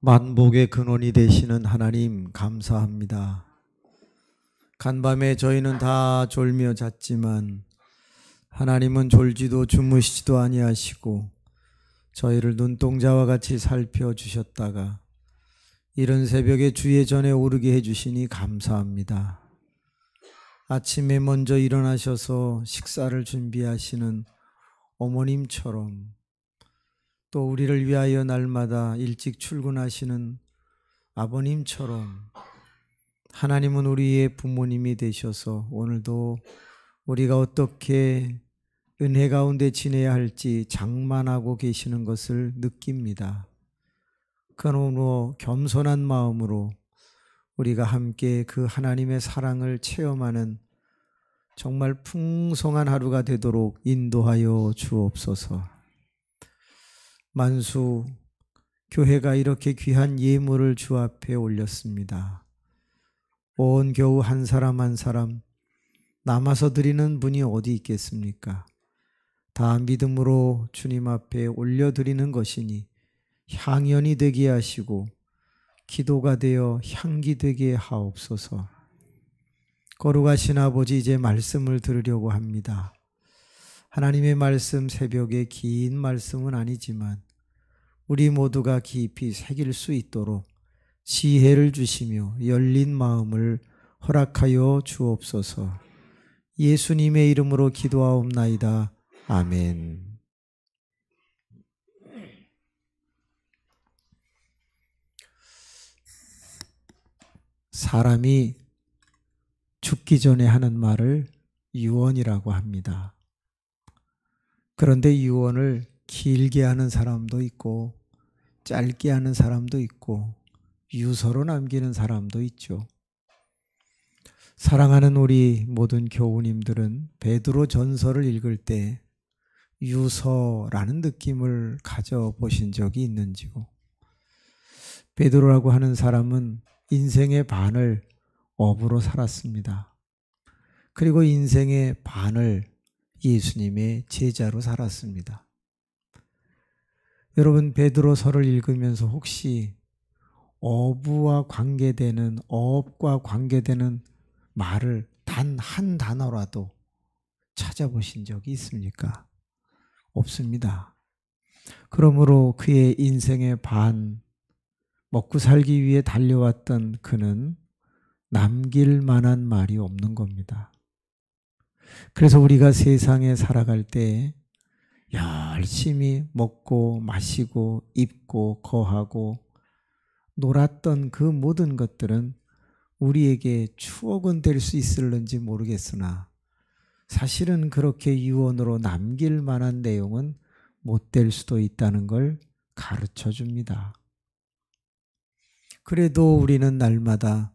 만복의 근원이 되시는 하나님 감사합니다. 간밤에 저희는 다 졸며 잤지만 하나님은 졸지도 주무시지도 아니하시고 저희를 눈동자와 같이 살펴주셨다가 이른 새벽에 주의 전에 오르게 해주시니 감사합니다. 아침에 먼저 일어나셔서 식사를 준비하시는 어머님처럼 또 우리를 위하여 날마다 일찍 출근하시는 아버님처럼 하나님은 우리의 부모님이 되셔서 오늘도 우리가 어떻게 은혜 가운데 지내야 할지 장만하고 계시는 것을 느낍니다. 그러므로 겸손한 마음으로 우리가 함께 그 하나님의 사랑을 체험하는 정말 풍성한 하루가 되도록 인도하여 주옵소서. 만수 교회가 이렇게 귀한 예물을 주 앞에 올렸습니다. 온 겨우 한 사람 한 사람 남아서 드리는 분이 어디 있겠습니까? 다 믿음으로 주님 앞에 올려드리는 것이니 향연이 되게 하시고 기도가 되어 향기 되게 하옵소서. 거룩하신 아버지, 이제 말씀을 들으려고 합니다. 하나님의 말씀, 새벽에 긴 말씀은 아니지만 우리 모두가 깊이 새길 수 있도록 지혜를 주시며 열린 마음을 허락하여 주옵소서. 예수님의 이름으로 기도하옵나이다. 아멘. 사람이 죽기 전에 하는 말을 유언이라고 합니다. 그런데 유언을 길게 하는 사람도 있고 짧게 하는 사람도 있고 유서로 남기는 사람도 있죠. 사랑하는 우리 모든 교우님들은 베드로 전서를 읽을 때 유서라는 느낌을 가져보신 적이 있는지고, 베드로라고 하는 사람은 인생의 반을 업으로 살았습니다. 그리고 인생의 반을 예수님의 제자로 살았습니다. 여러분, 베드로서를 읽으면서 혹시 어부와 관계되는, 어업과 관계되는 말을 단 한 단어라도 찾아보신 적이 있습니까? 없습니다. 그러므로 그의 인생의 반, 먹고 살기 위해 달려왔던 그는 남길 만한 말이 없는 겁니다. 그래서 우리가 세상에 살아갈 때 열심히 먹고 마시고 입고 거하고 놀았던 그 모든 것들은 우리에게 추억은 될 수 있을는지 모르겠으나 사실은 그렇게 유언으로 남길 만한 내용은 못 될 수도 있다는 걸 가르쳐 줍니다. 그래도 우리는 날마다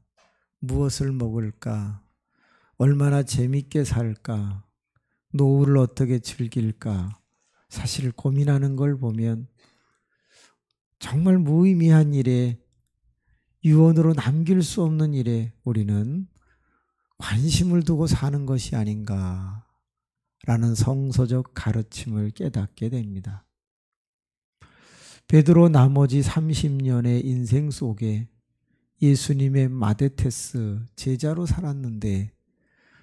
무엇을 먹을까? 얼마나 재밌게 살까? 노후를 어떻게 즐길까? 사실 고민하는 걸 보면 정말 무의미한 일에, 유언으로 남길 수 없는 일에 우리는 관심을 두고 사는 것이 아닌가라는 성서적 가르침을 깨닫게 됩니다. 베드로 나머지 30년의 인생 속에 예수님의 마데테스, 제자로 살았는데,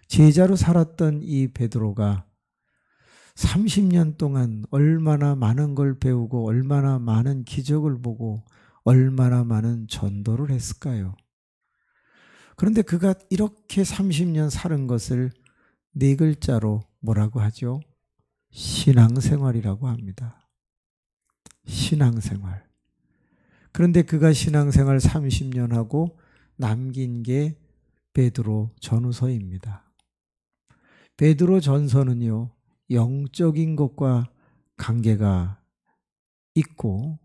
제자로 살았던 이 베드로가 30년 동안 얼마나 많은 걸 배우고 얼마나 많은 기적을 보고 얼마나 많은 전도를 했을까요? 그런데 그가 이렇게 30년 살은 것을 네 글자로 뭐라고 하죠? 신앙생활이라고 합니다. 신앙생활. 그런데 그가 신앙생활 30년 하고 남긴 게 베드로 전후서입니다. 베드로 전서는요, 영적인 것과 관계가 있고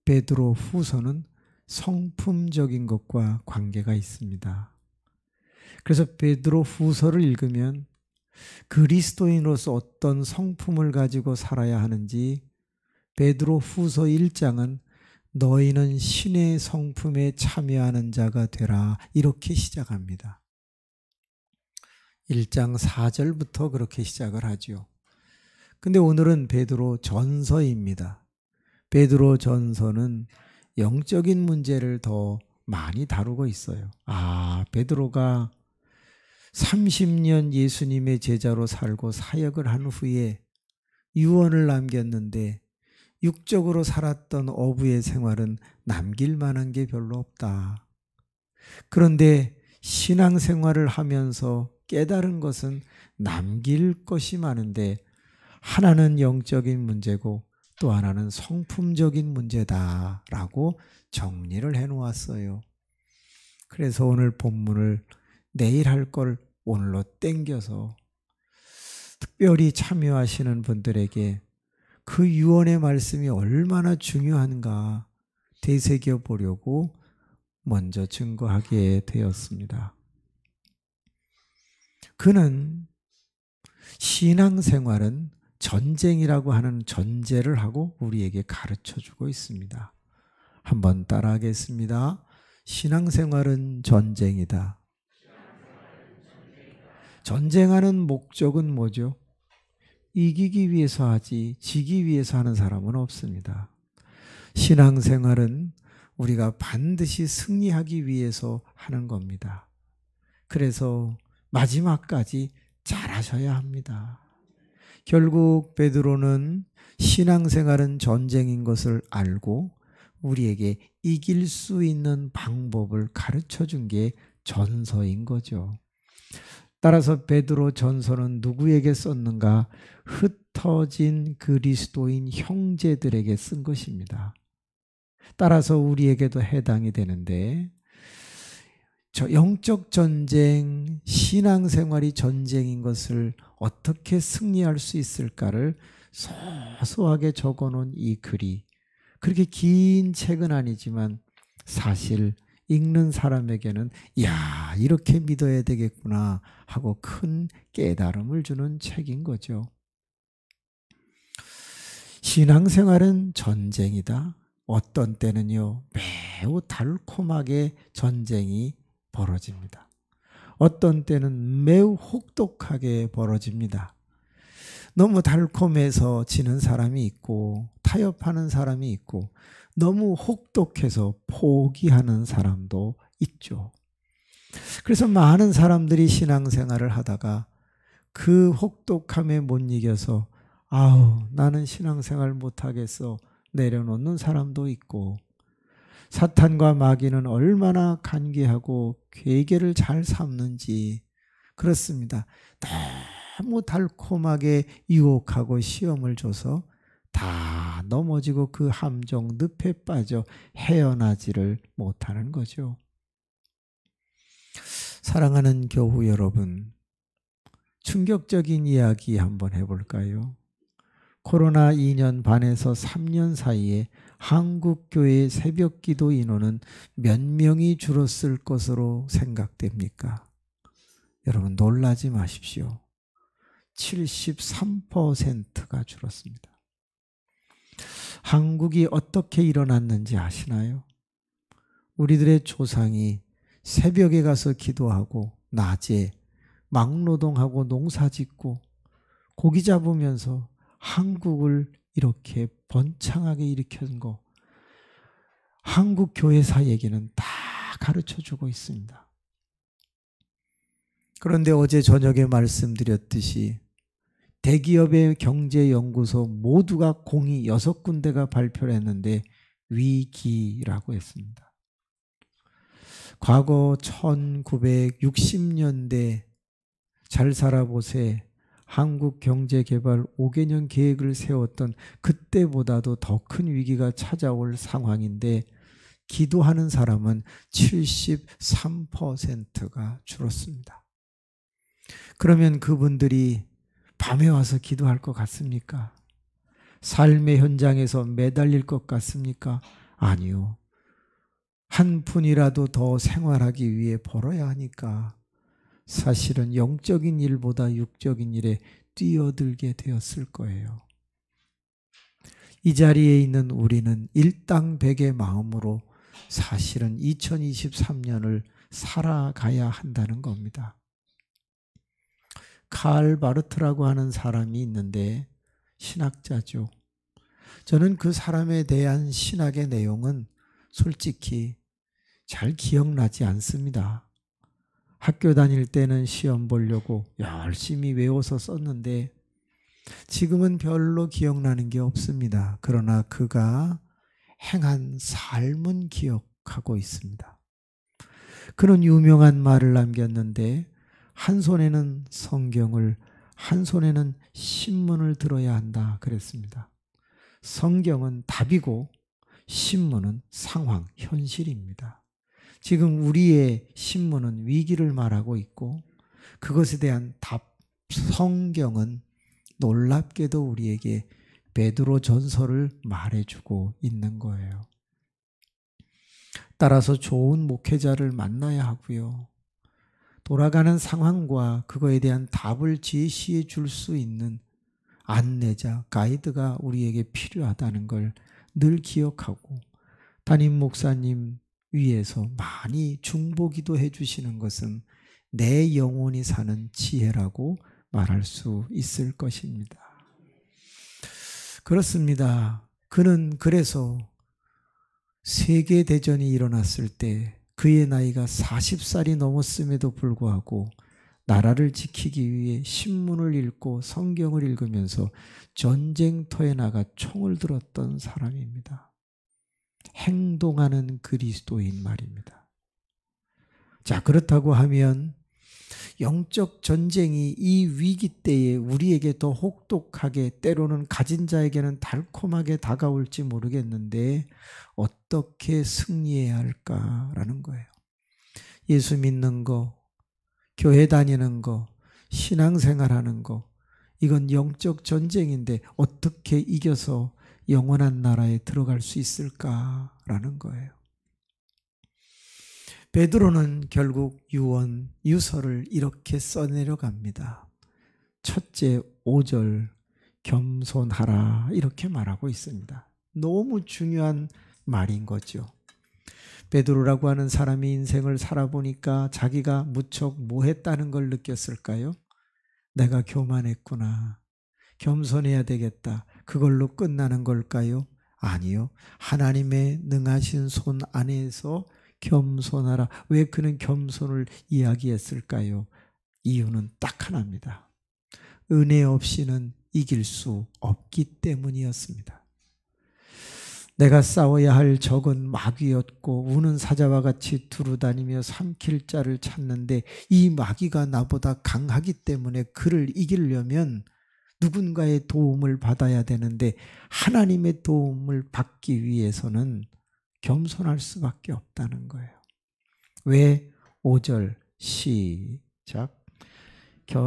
베드로 후서는 성품적인 것과 관계가 있습니다. 그래서 베드로 후서를 읽으면 그리스도인으로서 어떤 성품을 가지고 살아야 하는지, 베드로 후서 1장은 너희는 신의 성품에 참여하는 자가 되라, 이렇게 시작합니다. 1장 4절부터 그렇게 시작을 하죠. 근데 오늘은 베드로 전서입니다. 베드로 전서는 영적인 문제를 더 많이 다루고 있어요. 베드로가 30년 예수님의 제자로 살고 사역을 한 후에 유언을 남겼는데 육적으로 살았던 어부의 생활은 남길 만한 게 별로 없다. 그런데 신앙생활을 하면서 깨달은 것은 남길 것이 많은데 하나는 영적인 문제고 또 하나는 성품적인 문제다라고 정리를 해놓았어요. 그래서 오늘 본문을 내일 할 걸 오늘로 땡겨서 특별히 참여하시는 분들에게 그 유언의 말씀이 얼마나 중요한가 되새겨 보려고 먼저 증거하게 되었습니다. 그는 신앙생활은 전쟁이라고 하는 전제를 하고 우리에게 가르쳐주고 있습니다. 한번 따라하겠습니다. 신앙생활은 전쟁이다. 전쟁하는 목적은 뭐죠? 이기기 위해서 하지 지기 위해서 하는 사람은 없습니다. 신앙생활은 우리가 반드시 승리하기 위해서 하는 겁니다. 그래서 마지막까지 잘하셔야 합니다. 결국 베드로는 신앙생활은 전쟁인 것을 알고 우리에게 이길 수 있는 방법을 가르쳐 준 게 전서인 거죠. 따라서 베드로 전서는 누구에게 썼는가? 흩어진 그리스도인 형제들에게 쓴 것입니다. 따라서 우리에게도 해당이 되는데 저 영적 전쟁, 신앙생활이 전쟁인 것을 어떻게 승리할 수 있을까를 소소하게 적어놓은 이 글이 그렇게 긴 책은 아니지만 사실 읽는 사람에게는 야 이렇게 믿어야 되겠구나 하고 큰 깨달음을 주는 책인 거죠. 신앙생활은 전쟁이다. 어떤 때는요 매우 달콤하게 전쟁이 벌어집니다. 어떤 때는 매우 혹독하게 벌어집니다. 너무 달콤해서 지는 사람이 있고 타협하는 사람이 있고 너무 혹독해서 포기하는 사람도 있죠. 그래서 많은 사람들이 신앙생활을 하다가 그 혹독함에 못 이겨서 나는 신앙생활 못하겠어 내려놓는 사람도 있고 사탄과 마귀는 얼마나 간계하고 괴계를 잘 삼는지 그렇습니다. 너무 달콤하게 유혹하고 시험을 줘서 다 넘어지고 그 함정 늪에 빠져 헤어나지를 못하는 거죠. 사랑하는 교우 여러분, 충격적인 이야기 한번 해볼까요? 코로나 2년 반에서 3년 사이에 한국교회의 새벽기도 인원은 몇 명이 줄었을 것으로 생각됩니까? 여러분 놀라지 마십시오. 73%가 줄었습니다. 한국이 어떻게 일어났는지 아시나요? 우리들의 조상이 새벽에 가서 기도하고 낮에 막노동하고 농사짓고 고기 잡으면서 한국을 이렇게 번창하게 일으킨 거 한국 교회사 얘기는 다 가르쳐주고 있습니다. 그런데 어제 저녁에 말씀드렸듯이 대기업의 경제연구소 모두가 공이 6군데가 발표를 했는데 위기라고 했습니다. 과거 1960년대 잘 살아보세 한국경제개발 5개년 계획을 세웠던 그때보다도 더 큰 위기가 찾아올 상황인데 기도하는 사람은 73%가 줄었습니다. 그러면 그분들이 밤에 와서 기도할 것 같습니까? 삶의 현장에서 매달릴 것 같습니까? 아니요. 한 푼이라도 더 생활하기 위해 벌어야 하니까 사실은 영적인 일보다 육적인 일에 뛰어들게 되었을 거예요. 이 자리에 있는 우리는 일당백의 마음으로 사실은 2023년을 살아가야 한다는 겁니다. 칼 바르트라고 하는 사람이 있는데 신학자죠. 저는 그 사람에 대한 신학의 내용은 솔직히 잘 기억나지 않습니다. 학교 다닐 때는 시험 보려고 열심히 외워서 썼는데 지금은 별로 기억나는 게 없습니다. 그러나 그가 행한 삶은 기억하고 있습니다. 그는 유명한 말을 남겼는데 한 손에는 성경을, 한 손에는 신문을 들어야 한다 그랬습니다. 성경은 답이고 신문은 상황, 현실입니다. 지금 우리의 신문은 위기를 말하고 있고 그것에 대한 답, 성경은 놀랍게도 우리에게 베드로 전서를 말해주고 있는 거예요. 따라서 좋은 목회자를 만나야 하고요. 돌아가는 상황과 그거에 대한 답을 제시해 줄 수 있는 안내자, 가이드가 우리에게 필요하다는 걸 늘 기억하고 담임 목사님 위에서 많이 중보기도 해주시는 것은 내 영혼이 사는 지혜라고 말할 수 있을 것입니다. 그렇습니다. 그는 그래서 세계대전이 일어났을 때 그의 나이가 40살이 넘었음에도 불구하고 나라를 지키기 위해 신문을 읽고 성경을 읽으면서 전쟁터에 나가 총을 들었던 사람입니다. 행동하는 그리스도인 말입니다. 자, 그렇다고 하면 영적 전쟁이 이 위기 때에 우리에게 더 혹독하게 때로는 가진 자에게는 달콤하게 다가올지 모르겠는데 어떻게 승리해야 할까라는 거예요. 예수 믿는 거, 교회 다니는 거, 신앙생활하는 거, 이건 영적 전쟁인데 어떻게 이겨서 영원한 나라에 들어갈 수 있을까라는 거예요. 베드로는 결국 유언, 유서를 이렇게 써내려갑니다. 첫째 5절 겸손하라 이렇게 말하고 있습니다. 너무 중요한 말인 거죠. 베드로라고 하는 사람이 인생을 살아보니까 자기가 무척 뭐했다는 걸 느꼈을까요? 내가 교만했구나. 겸손해야 되겠다. 그걸로 끝나는 걸까요? 아니요. 하나님의 능하신 손 안에서 겸손하라. 왜 그는 겸손을 이야기했을까요? 이유는 딱 하나입니다. 은혜 없이는 이길 수 없기 때문이었습니다. 내가 싸워야 할 적은 마귀였고 우는 사자와 같이 두루다니며 삼킬 자를 찾는데 이 마귀가 나보다 강하기 때문에 그를 이기려면 누군가의 도움을 받아야 되는데 하나님의 도움을 받기 위해서는 겸손할 수밖에 없다는 거예요. 왜? 5절 시작.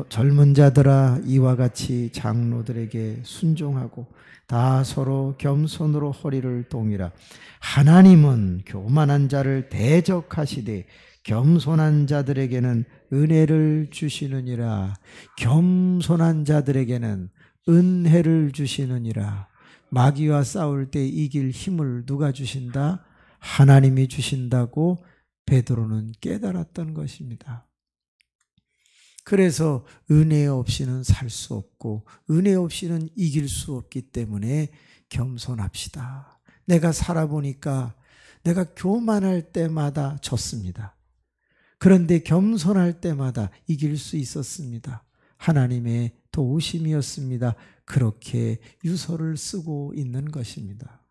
젊은 자들아 이와 같이 장로들에게 순종하고 다 서로 겸손으로 허리를 동이라. 하나님은 교만한 자를 대적하시되 겸손한 자들에게는 은혜를 주시느니라. 겸손한 자들에게는 은혜를 주시느니라. 마귀와 싸울 때 이길 힘을 누가 주신다? 하나님이 주신다고 베드로는 깨달았던 것입니다. 그래서 은혜 없이는 살 수 없고 은혜 없이는 이길 수 없기 때문에 겸손합시다. 내가 살아보니까 내가 교만할 때마다 졌습니다. 그런데 겸손할 때마다 이길 수 있었습니다. 하나님의 도우심이었습니다. 그렇게 유서를 쓰고 있는 것입니다.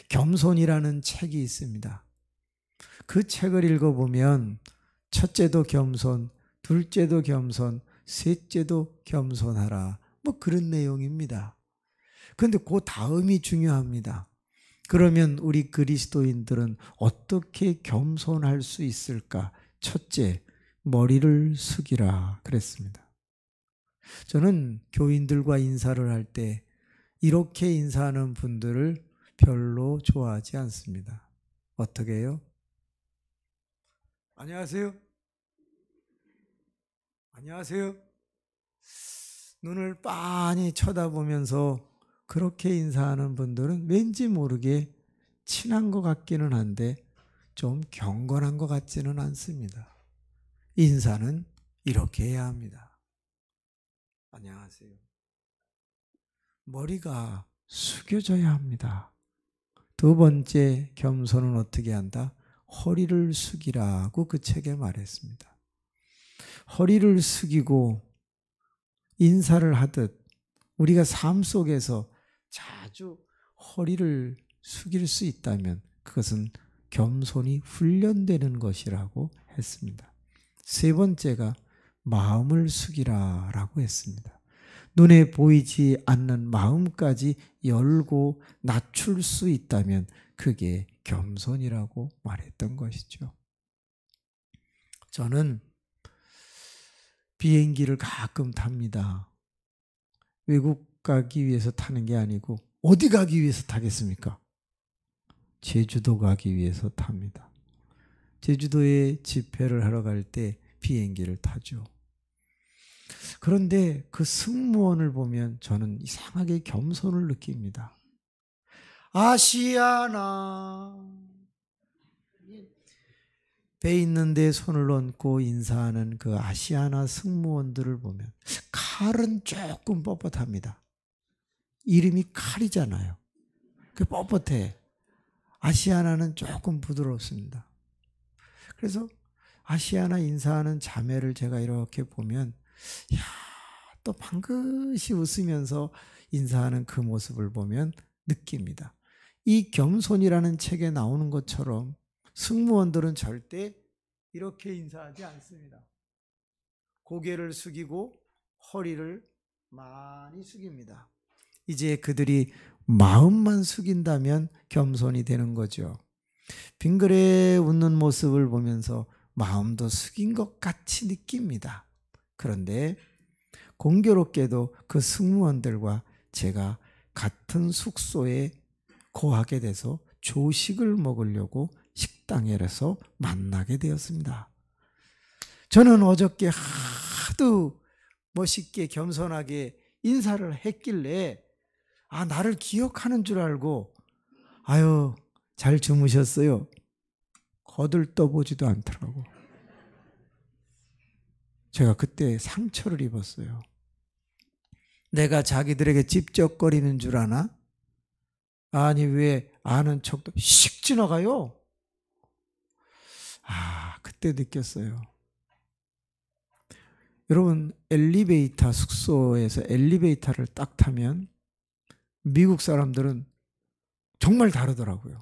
겸손이라는 책이 있습니다. 그 책을 읽어보면 첫째도 겸손, 둘째도 겸손, 셋째도 겸손하라. 뭐 그런 내용입니다. 그런데 그 다음이 중요합니다. 그러면 우리 그리스도인들은 어떻게 겸손할 수 있을까? 첫째, 머리를 숙이라 그랬습니다. 저는 교인들과 인사를 할 때 이렇게 인사하는 분들을 별로 좋아하지 않습니다. 어떻게 해요? 안녕하세요. 안녕하세요. 눈을 빤히 쳐다보면서 그렇게 인사하는 분들은 왠지 모르게 친한 것 같기는 한데 좀 경건한 것 같지는 않습니다. 인사는 이렇게 해야 합니다. 안녕하세요. 머리가 숙여져야 합니다. 두 번째 겸손은 어떻게 한다? 허리를 숙이라고 그 책에 말했습니다. 허리를 숙이고 인사를 하듯 우리가 삶 속에서 자주 허리를 숙일 수 있다면 그것은 겸손이 훈련되는 것이라고 했습니다. 세 번째가 마음을 숙이라라고 했습니다. 눈에 보이지 않는 마음까지 열고 낮출 수 있다면 그게 겸손이라고 말했던 것이죠. 저는 비행기를 가끔 탑니다. 외국 가기 위해서 타는 게 아니고 어디 가기 위해서 타겠습니까? 제주도 가기 위해서 탑니다. 제주도에 집회를 하러 갈 때 비행기를 타죠. 그런데 그 승무원을 보면 저는 이상하게 겸손을 느낍니다. 아시아나 배 있는데 손을 얹고 인사하는 그 아시아나 승무원들을 보면 칼은 조금 뻣뻣합니다. 이름이 칼이잖아요. 그 뻣뻣해. 아시아나는 조금 부드럽습니다. 그래서 아시아나 인사하는 자매를 제가 이렇게 보면 야, 또 방긋이 웃으면서 인사하는 그 모습을 보면 느낍니다. 이 겸손이라는 책에 나오는 것처럼 승무원들은 절대 이렇게 인사하지 않습니다. 고개를 숙이고 허리를 많이 숙입니다. 이제 그들이 마음만 숙인다면 겸손이 되는 거죠. 빙그레 웃는 모습을 보면서 마음도 숙인 것 같이 느낍니다. 그런데 공교롭게도 그 승무원들과 제가 같은 숙소에 거하게 돼서 조식을 먹으려고 식당에서 만나게 되었습니다. 저는 어저께 하도 멋있게 겸손하게 인사를 했길래 나를 기억하는 줄 알고 아유 잘 주무셨어요? 거들떠보지도 않더라고. 제가 그때 상처를 입었어요. 내가 자기들에게 찝쩍거리는 줄 아나? 아니 왜 아는 척도 씩 지나가요? 그때 느꼈어요. 여러분 엘리베이터 숙소에서 엘리베이터를 딱 타면 미국 사람들은 정말 다르더라고요.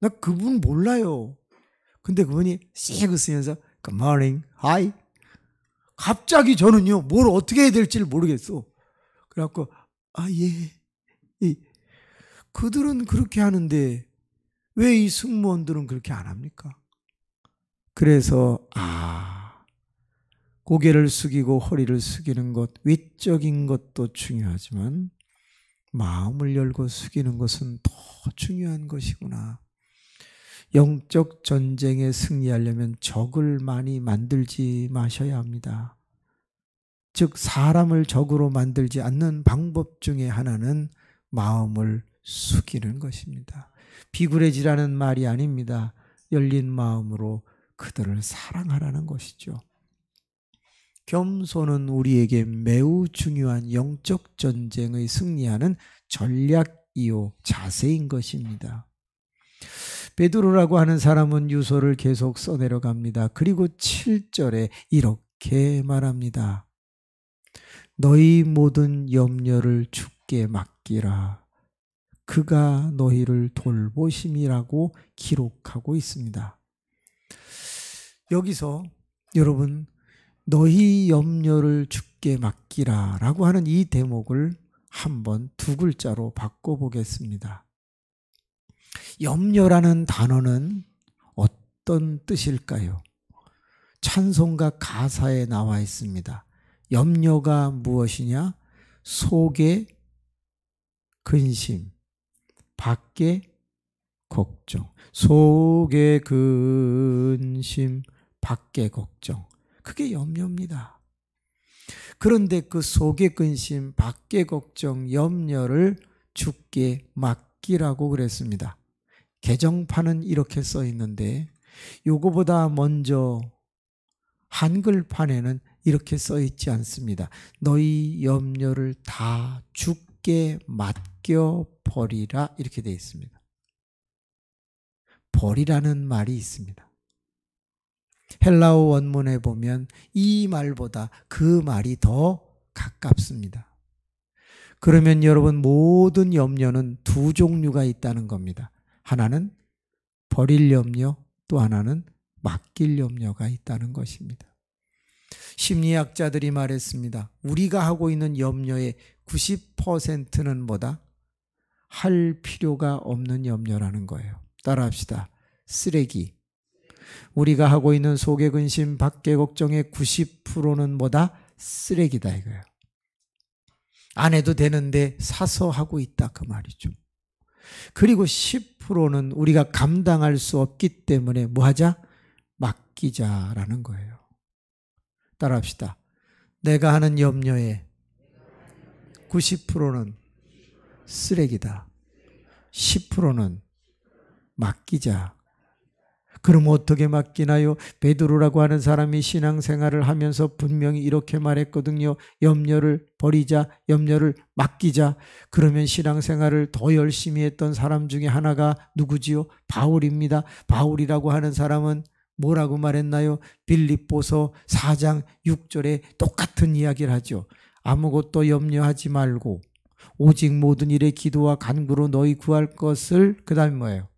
나 그분 몰라요. 근데 그분이 씩 웃으면서 Good morning, hi. 갑자기 저는요 뭘 어떻게 해야 될지를 모르겠어. 그래갖고 예. 그들은 그렇게 하는데 왜 이 승무원들은 그렇게 안 합니까? 그래서 고개를 숙이고 허리를 숙이는 것, 외적인 것도 중요하지만 마음을 열고 숙이는 것은 더 중요한 것이구나. 영적 전쟁에 승리하려면 적을 많이 만들지 마셔야 합니다. 즉 사람을 적으로 만들지 않는 방법 중에 하나는 마음을 숙이는 것입니다. 비굴해지라는 말이 아닙니다. 열린 마음으로 그들을 사랑하라는 것이죠. 겸손은 우리에게 매우 중요한 영적 전쟁의 승리하는 전략이요 자세인 것입니다. 베드로라고 하는 사람은 유서를 계속 써내려갑니다. 그리고 7절에 이렇게 말합니다. 너희 모든 염려를 주께 맡기라. 그가 너희를 돌보심이라고 기록하고 있습니다. 여기서 여러분 너희 염려를 주께 맡기라 라고 하는 이 대목을 한번 두 글자로 바꿔보겠습니다. 염려라는 단어는 어떤 뜻일까요? 찬송가 가사에 나와 있습니다. 염려가 무엇이냐? 속에 근심, 밖에 걱정. 속에 근심, 밖에 걱정. 그게 염려입니다. 그런데 그 속에 근심, 밖에 걱정, 염려를 주께 맡기라고 그랬습니다. 개정판은 이렇게 써 있는데 요거보다 먼저 한글판에는 이렇게 써 있지 않습니다. 너희 염려를 다 주께 맡겨버리라 이렇게 되어 있습니다. 벌이라는 말이 있습니다. 헬라어 원문에 보면 이 말보다 그 말이 더 가깝습니다. 그러면 여러분, 모든 염려는 두 종류가 있다는 겁니다. 하나는 버릴 염려, 또 하나는 맡길 염려가 있다는 것입니다. 심리학자들이 말했습니다. 우리가 하고 있는 염려의 90%는 뭐다? 할 필요가 없는 염려라는 거예요. 따라합시다. 쓰레기. 우리가 하고 있는 속의 근심, 밖의 걱정의 90%는 뭐다? 쓰레기다 이거예요. 안 해도 되는데 사서 하고 있다 그 말이죠. 그리고 10%는 우리가 감당할 수 없기 때문에 뭐 하자? 맡기자라는 거예요. 따라합시다. 내가 하는 염려의 90%는 쓰레기다. 10%는 맡기자. 그럼 어떻게 맡기나요? 베드로라고 하는 사람이 신앙생활을 하면서 분명히 이렇게 말했거든요. 염려를 버리자, 염려를 맡기자. 그러면 신앙생활을 더 열심히 했던 사람 중에 하나가 누구지요? 바울입니다. 바울이라고 하는 사람은 뭐라고 말했나요? 빌립보서 4장 6절에 똑같은 이야기를 하죠. 아무것도 염려하지 말고 오직 모든 일에 기도와 간구로 너희 구할 것을, 그 다음에 뭐예요?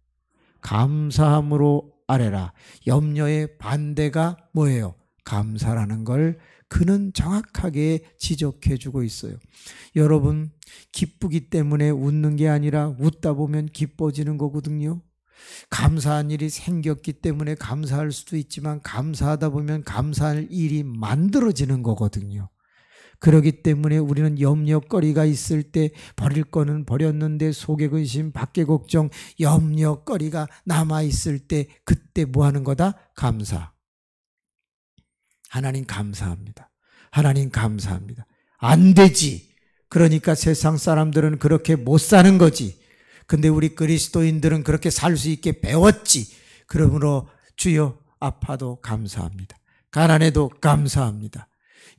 감사함으로 아뢰라. 염려의 반대가 뭐예요? 감사라는 걸 그는 정확하게 지적해 주고 있어요. 여러분, 기쁘기 때문에 웃는 게 아니라 웃다 보면 기뻐지는 거거든요. 감사한 일이 생겼기 때문에 감사할 수도 있지만 감사하다 보면 감사할 일이 만들어지는 거거든요. 그렇기 때문에 우리는 염려거리가 있을 때 버릴 거는 버렸는데 속의 근심, 밖의 걱정, 염려거리가 남아있을 때 그때 뭐 하는 거다? 감사. 하나님 감사합니다. 하나님 감사합니다. 안 되지. 그러니까 세상 사람들은 그렇게 못 사는 거지. 근데 우리 그리스도인들은 그렇게 살 수 있게 배웠지. 그러므로 주여 아파도 감사합니다. 가난해도 감사합니다.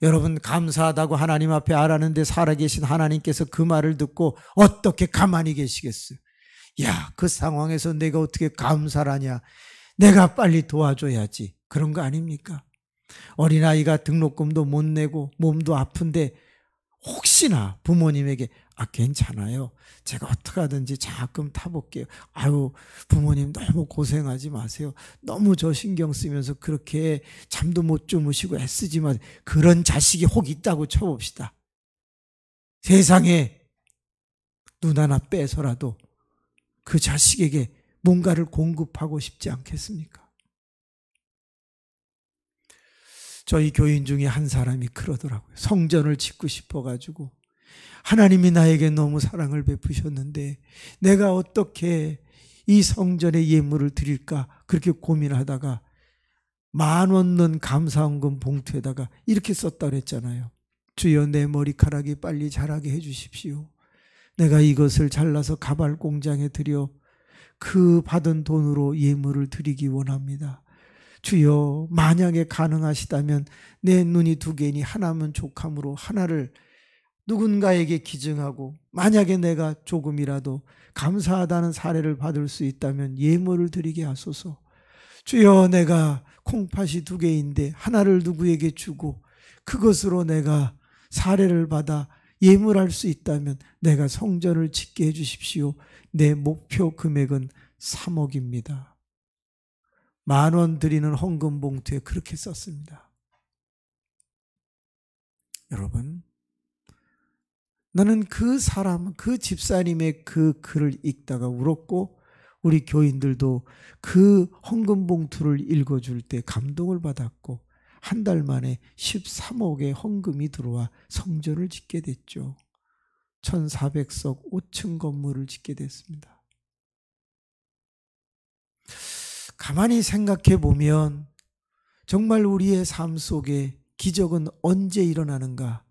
여러분, 감사하다고 하나님 앞에 알았는데 살아계신 하나님께서 그 말을 듣고 어떻게 가만히 계시겠어요? 야, 그 상황에서 내가 어떻게 감사를 하냐? 내가 빨리 도와줘야지. 그런 거 아닙니까? 어린아이가 등록금도 못 내고 몸도 아픈데 혹시나 부모님에게 괜찮아요. 제가 어떻게 하든지 장학금 타볼게요. 아유, 부모님 너무 고생하지 마세요. 너무 저 신경 쓰면서 그렇게 잠도 못 주무시고 애쓰지 마세요. 그런 자식이 혹 있다고 쳐봅시다. 세상에 눈 하나 빼서라도 그 자식에게 뭔가를 공급하고 싶지 않겠습니까? 저희 교인 중에 한 사람이 그러더라고요. 성전을 짓고 싶어가지고 하나님이 나에게 너무 사랑을 베푸셨는데 내가 어떻게 이 성전에 예물을 드릴까 그렇게 고민하다가 10,000원 넣은 감사헌금 봉투에다가 이렇게 썼다 그랬잖아요. 주여, 내 머리카락이 빨리 자라게 해주십시오. 내가 이것을 잘라서 가발 공장에 들여 그 받은 돈으로 예물을 드리기 원합니다. 주여, 만약에 가능하시다면 내 눈이 2개니 하나면 족함으로 하나를 누군가에게 기증하고 만약에 내가 조금이라도 감사하다는 사례를 받을 수 있다면 예물을 드리게 하소서. 주여, 내가 콩팥이 2개인데 하나를 누구에게 주고 그것으로 내가 사례를 받아 예물할 수 있다면 내가 성전을 짓게 해주십시오. 내 목표 금액은 3억입니다. 10,000원 드리는 헌금 봉투에 그렇게 썼습니다. 여러분, 나는 그 사람, 그 집사님의 그 글을 읽다가 울었고 우리 교인들도 그 헌금 봉투를 읽어줄 때 감동을 받았고 한 달 만에 13억의 헌금이 들어와 성전을 짓게 됐죠. 1,400석 5층 건물을 짓게 됐습니다. 가만히 생각해 보면 정말 우리의 삶 속에 기적은 언제 일어나는가?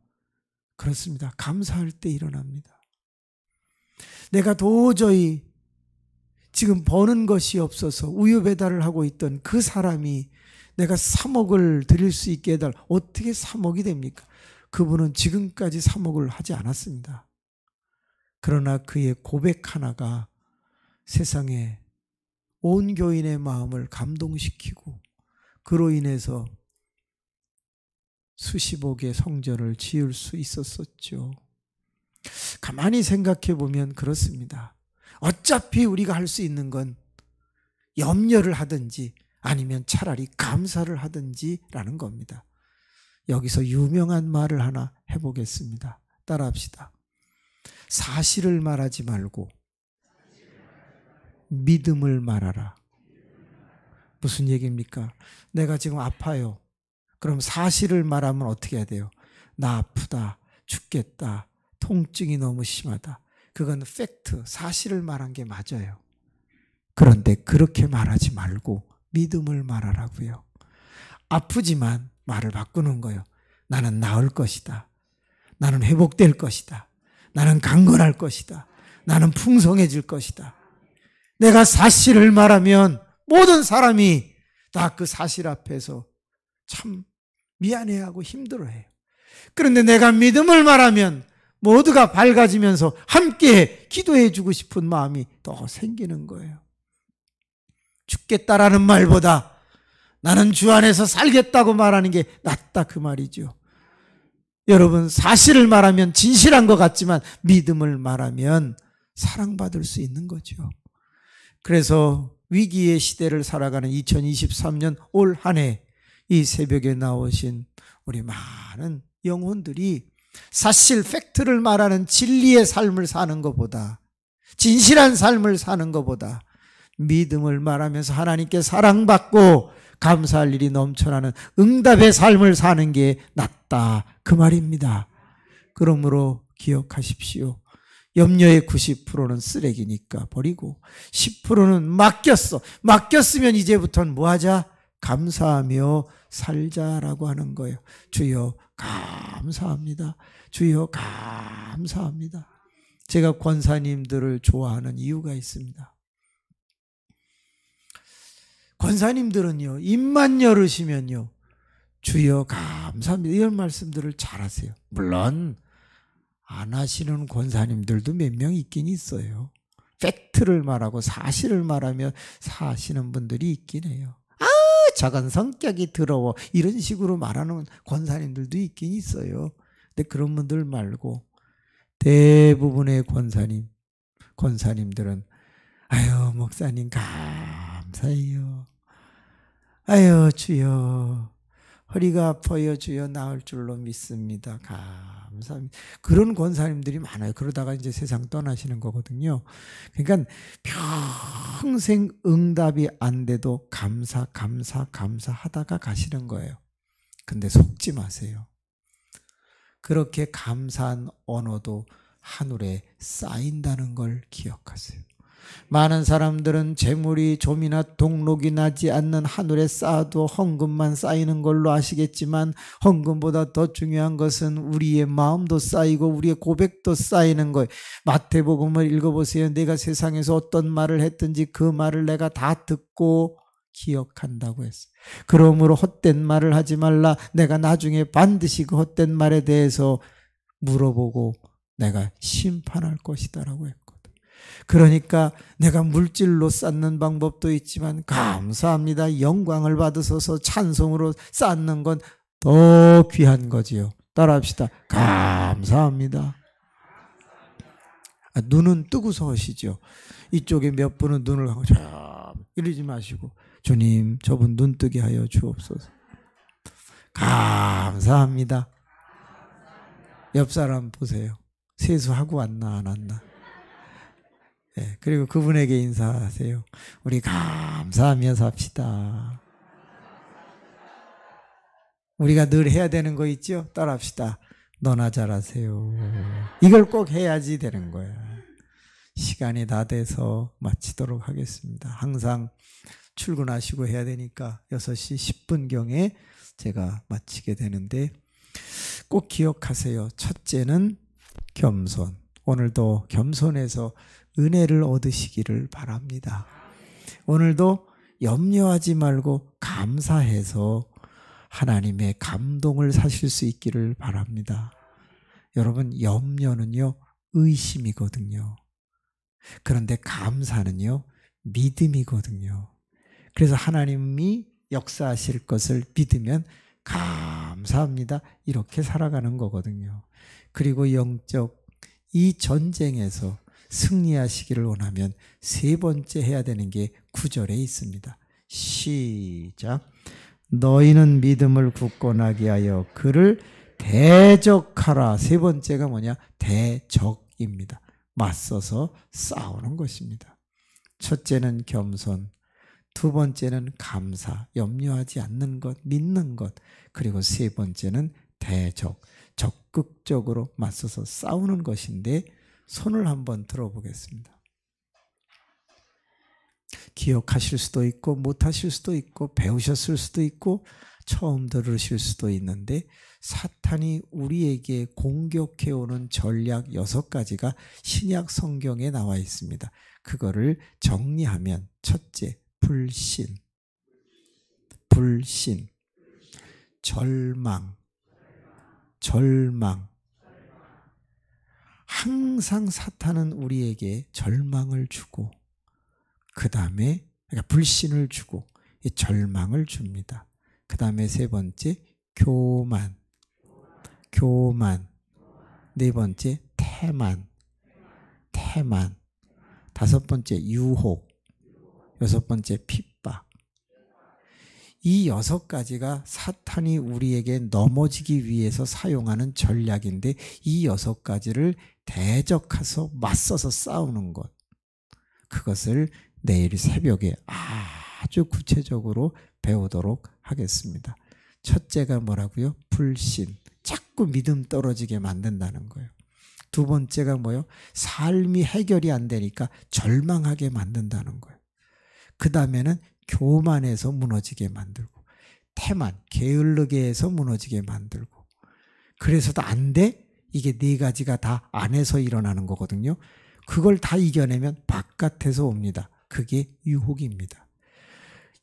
그렇습니다. 감사할 때 일어납니다. 내가 도저히 지금 버는 것이 없어서 우유 배달을 하고 있던 그 사람이 내가 3억을 드릴 수 있게 해달, 어떻게 3억이 됩니까? 그분은 지금까지 3억을 하지 않았습니다. 그러나 그의 고백 하나가 세상에 온 교인의 마음을 감동시키고 그로 인해서 수십억의 성전을 지을 수 있었었죠. 가만히 생각해 보면 그렇습니다. 어차피 우리가 할 수 있는 건 염려를 하든지 아니면 차라리 감사를 하든지라는 겁니다. 여기서 유명한 말을 하나 해보겠습니다. 따라합시다. 사실을 말하지 말고 믿음을 말하라. 무슨 얘기입니까? 내가 지금 아파요. 그럼 사실을 말하면 어떻게 해야 돼요? 나 아프다, 죽겠다, 통증이 너무 심하다. 그건 팩트, 사실을 말한 게 맞아요. 그런데 그렇게 말하지 말고 믿음을 말하라고요. 아프지만 말을 바꾸는 거예요. 나는 나을 것이다. 나는 회복될 것이다. 나는 강건할 것이다. 나는 풍성해질 것이다. 내가 사실을 말하면 모든 사람이 다 그 사실 앞에서 참 미안해하고 힘들어해요. 그런데 내가 믿음을 말하면 모두가 밝아지면서 함께 기도해주고 싶은 마음이 더 생기는 거예요. 죽겠다라는 말보다 나는 주 안에서 살겠다고 말하는 게 낫다 그 말이죠. 여러분, 사실을 말하면 진실한 것 같지만 믿음을 말하면 사랑받을 수 있는 거죠. 그래서 위기의 시대를 살아가는 2023년 올 한 해 이 새벽에 나오신 우리 많은 영혼들이 사실 팩트를 말하는 진리의 삶을 사는 것보다, 진실한 삶을 사는 것보다 믿음을 말하면서 하나님께 사랑받고 감사할 일이 넘쳐나는 응답의 삶을 사는 게 낫다 그 말입니다. 그러므로 기억하십시오. 염려의 90%는 쓰레기니까 버리고 10%는 맡겼어. 맡겼으면 이제부터는 뭐 하자? 감사하며 살자라고 하는 거예요. 주여 감사합니다. 주여 감사합니다. 제가 권사님들을 좋아하는 이유가 있습니다. 권사님들은요, 입만 열으시면요, 주여 감사합니다 이런 말씀들을 잘하세요. 물론 안 하시는 권사님들도 몇 명 있긴 있어요. 팩트를 말하고 사실을 말하며 사시는 분들이 있긴 해요. 저건 성격이 더러워 이런 식으로 말하는 권사님들도 있긴 있어요. 근데 그런 분들 말고 대부분의 권사님들은 아유 목사님 감사해요. 아유 주여 허리가 아파요 주여 나을 줄로 믿습니다. 감사합니다. 그런 권사님들이 많아요. 그러다가 이제 세상 떠나시는 거거든요. 그러니까 평생 응답이 안 돼도 감사하다가 가시는 거예요. 근데 속지 마세요. 그렇게 감사한 언어도 하늘에 쌓인다는 걸 기억하세요. 많은 사람들은 재물이 좀이나 동록이 나지 않는 하늘에 쌓아도 헌금만 쌓이는 걸로 아시겠지만 헌금보다 더 중요한 것은 우리의 마음도 쌓이고 우리의 고백도 쌓이는 거예요. 마태복음을 읽어보세요. 내가 세상에서 어떤 말을 했든지 그 말을 내가 다 듣고 기억한다고 했어요. 그러므로 헛된 말을 하지 말라. 내가 나중에 반드시 그 헛된 말에 대해서 물어보고 내가 심판할 것이다 라고 했고, 그러니까 내가 물질로 쌓는 방법도 있지만 감사합니다 영광을 받으셔서 찬송으로 쌓는 건 더 귀한 거지요. 따라합시다. 감사합니다. 눈은 뜨고서 하시죠. 이쪽에 몇 분은 눈을 감고 이러지 마시고 주님 저분 눈 뜨게 하여 주옵소서. 감사합니다. 옆 사람 보세요. 세수하고 왔나 안 왔나. 네, 그리고 그분에게 인사하세요. 우리 감사하며 삽시다. 우리가 늘 해야 되는 거 있죠? 따라합시다. 너나 잘하세요. 이걸 꼭 해야지 되는 거야. 시간이 다 돼서 마치도록 하겠습니다. 항상 출근하시고 해야 되니까 6시 10분경에 제가 마치게 되는데 꼭 기억하세요. 첫째는 겸손. 오늘도 겸손해서 은혜를 얻으시기를 바랍니다. 오늘도 염려하지 말고 감사해서 하나님의 감동을 사실 수 있기를 바랍니다. 여러분, 염려는요 의심이거든요. 그런데 감사는요 믿음이거든요. 그래서 하나님이 역사하실 것을 믿으면 감사합니다. 이렇게 살아가는 거거든요. 그리고 영적 이 전쟁에서 승리하시기를 원하면 세 번째 해야 되는 게 9절에 있습니다. 시작. 너희는 믿음을 굳건하게 하여 그를 대적하라. 세 번째가 뭐냐? 대적입니다. 맞서서 싸우는 것입니다. 첫째는 겸손, 두 번째는 감사, 염려하지 않는 것, 믿는 것, 그리고 세 번째는 대적, 적극적으로 맞서서 싸우는 것인데 손을 한번 들어보겠습니다. 기억하실 수도 있고 못하실 수도 있고 배우셨을 수도 있고 처음 들으실 수도 있는데 사탄이 우리에게 공격해오는 전략 6가지가 신약 성경에 나와 있습니다. 그거를 정리하면 첫째, 불신, 절망. 항상 사탄은 우리에게 절망을 주고 그 다음에 그러니까 불신을 주고 절망을 줍니다. 그 다음에 세 번째 교만, 네 번째 태만, 다섯 번째 유혹, 여섯 번째 핍박. 이 6가지가 사탄이 우리에게 넘어지기 위해서 사용하는 전략인데 이 6가지를 대적해서 맞서서 싸우는 것, 그것을 내일 새벽에 아주 구체적으로 배우도록 하겠습니다. 첫째가 뭐라고요? 불신, 자꾸 믿음 떨어지게 만든다는 거예요. 두 번째가 뭐예요? 삶이 해결이 안 되니까 절망하게 만든다는 거예요. 그 다음에는 교만해서 무너지게 만들고, 태만, 게을르게 해서 무너지게 만들고, 그래서도 안 돼? 이게 4가지가 다 안에서 일어나는 거거든요. 그걸 다 이겨내면 바깥에서 옵니다. 그게 유혹입니다.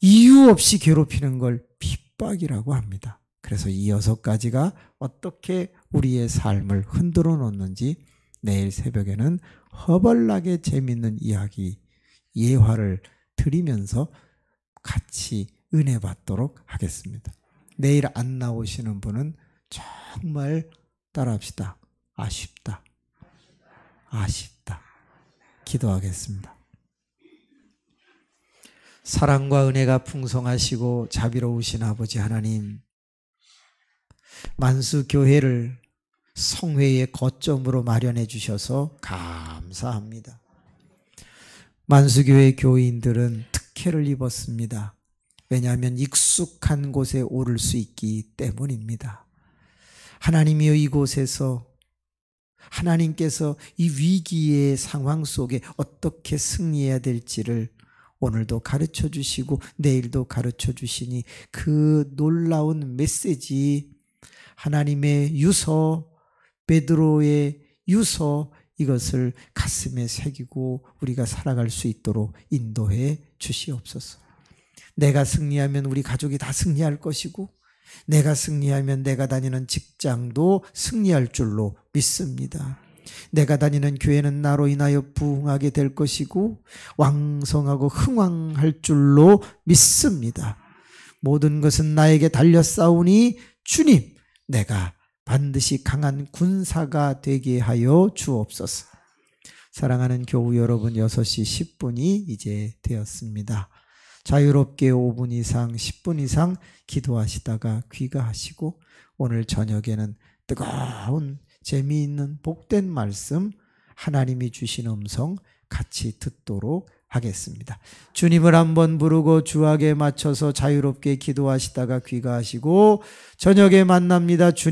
이유 없이 괴롭히는 걸 핍박이라고 합니다. 그래서 이 6가지가 어떻게 우리의 삶을 흔들어 놓는지 내일 새벽에는 허벌나게 재밌는 이야기, 예화를 드리면서 같이 은혜 받도록 하겠습니다. 내일 안 나오시는 분은 정말 따라합시다. 아쉽다. 기도하겠습니다. 사랑과 은혜가 풍성하시고 자비로우신 아버지 하나님, 만수교회를 성회의 거점으로 마련해 주셔서 감사합니다. 만수교회 교인들은 특혜를 입었습니다. 왜냐하면 익숙한 곳에 오를 수 있기 때문입니다. 하나님이여, 이곳에서 하나님께서 이 위기의 상황 속에 어떻게 승리해야 될지를 오늘도 가르쳐 주시고 내일도 가르쳐 주시니 그 놀라운 메시지, 하나님의 유서, 베드로의 유서, 이것을 가슴에 새기고 우리가 살아갈 수 있도록 인도해 주시옵소서. 내가 승리하면 우리 가족이 다 승리할 것이고, 내가 승리하면 내가 다니는 직장도 승리할 줄로 믿습니다. 내가 다니는 교회는 나로 인하여 부흥하게 될 것이고 왕성하고 흥왕할 줄로 믿습니다. 모든 것은 나에게 달려 싸우니 주님, 내가 반드시 강한 군사가 되게 하여 주옵소서. 사랑하는 교우 여러분, 6시 10분이 이제 되었습니다. 자유롭게 5분 이상 10분 이상 기도하시다가 귀가하시고 오늘 저녁에는 뜨거운 재미있는 복된 말씀, 하나님이 주신 음성 같이 듣도록 하겠습니다. 주님을 한번 부르고 주악에 맞춰서 자유롭게 기도하시다가 귀가하시고 저녁에 만납니다. 주님